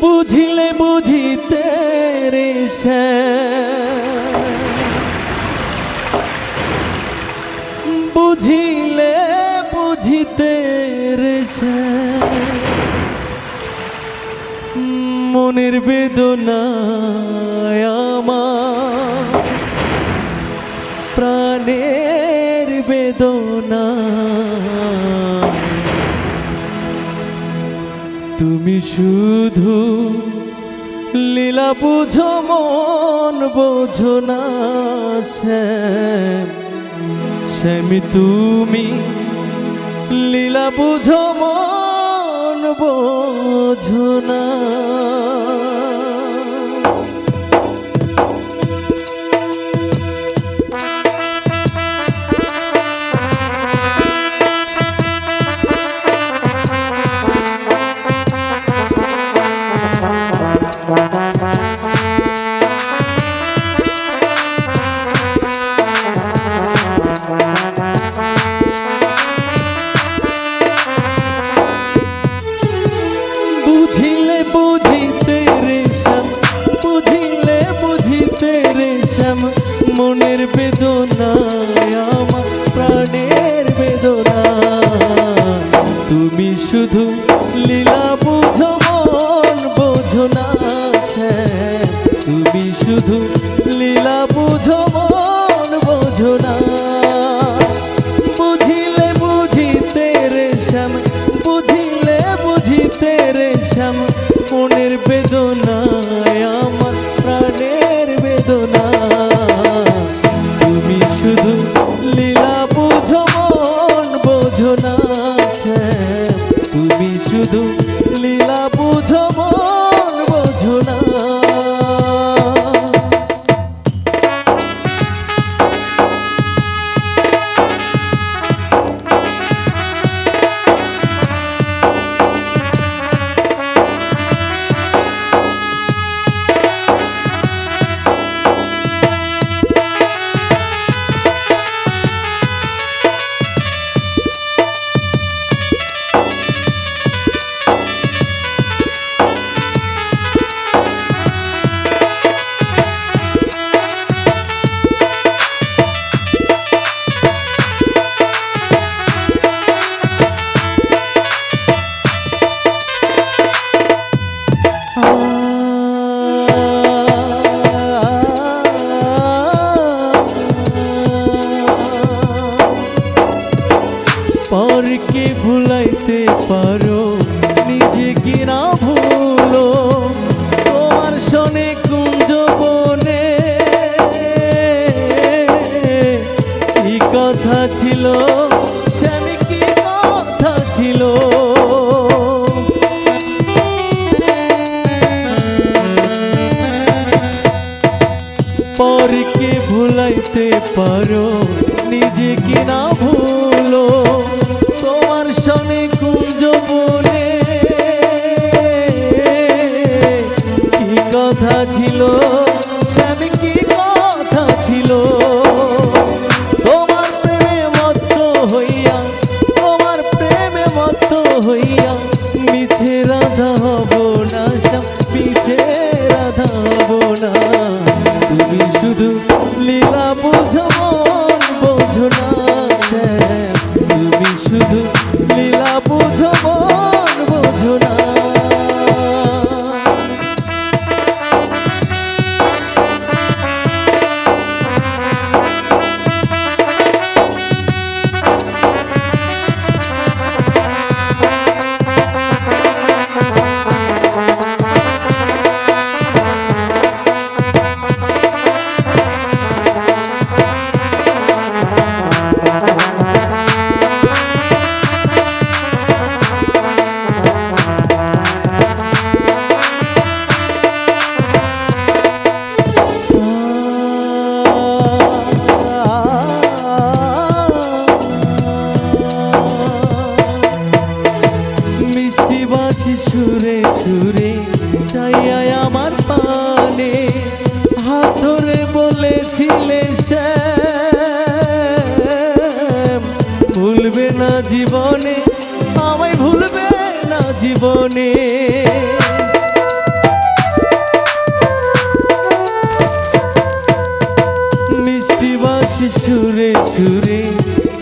বুঝিলে বুঝিতে রে বুঝিলে বুঝিতে রে মনের বেদনা আমার প্রাণের বেদনা তুমি শুধু লীলা বুঝো মন বোঝো না শ্যামী তুমি লীলা বুঝো মন বোঝো না বুঝিলে বুঝিতে রে বুঝিলে বুঝিতে রে মনের বেদনা আমার প্রাণের বেদনা তুমি শুধু লীলা বুঝো মন বোঝো না তুমি শুধু লীলা বুঝো মন বোঝো না বুঝিলে বুঝিতে রে বুঝিলে বুঝিতে রে মনের বেদনা আমার প্রাণের বেদনা তুমি শুধু লীলা বুঝো মন বোঝো না তুমি শুধু লীলা বুঝো মন বোঝো না পরকে ভুলাইতে পারো নিজে কি না ভুলো তোমার শোনে কুঞ্জ বনে কি কথা ছিল শ্যামী কি কথা ছিল পরকে ভুলাইতে পারো নিজে কি না ভুলো তোমার শোনে কুঞ্জ বনে কি কথা ছিল শ্যামী কি কথা ছিল তোমার প্রেমে মত্ত হইয়া তোমার প্রেমে মত্ত হইয়া মিছে রাধা হব না মিছে রাধা হব না তুমি শুধু লীলা বুঝো মন বোঝো না তুমি শুধু লীলা বুঝো মন বোঝো না সুরে সুরে চাইয়া আমার পানে হাত ধরে বলেছিলে ভুলবে না জীবনে আমায় ভুলবে না জীবনে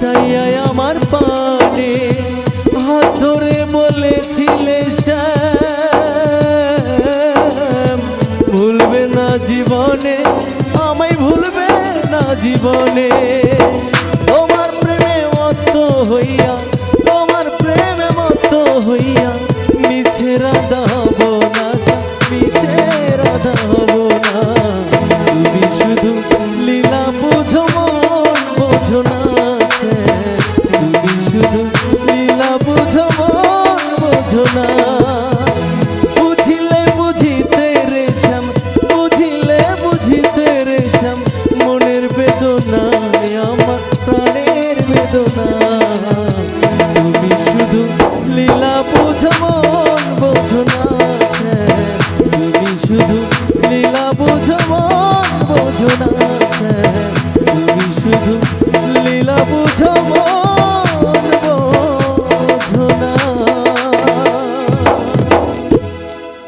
মিশাইয়াই আমার পানে হাত ধরে বলেছিলে শ্যাম ভুলবে না জীবনে, আমায় ভুলবে না জীবনে। তোমার প্রেমে মত্ত হইয়া, তোমার প্রেমে মত্ত হইয়া মিছে রাধা হব না, মিছে রাধা হব না। তুমি শুধু লীলা বুঝো মন বোঝো না শ্যাম, তুমি শুধু লীলা বুঝো মন বোঝো না। বুঝিলে বুঝিতে রে শ্যাম, বুঝিলে বুঝিতে রে শ্যাম মনের বেদনা আমার প্রাণের বেদনা। তুমি শুধু লীলা বুঝো মন বোঝো না শ্যাম, তুমি শুধু লীলা বুঝো মন বোঝো না।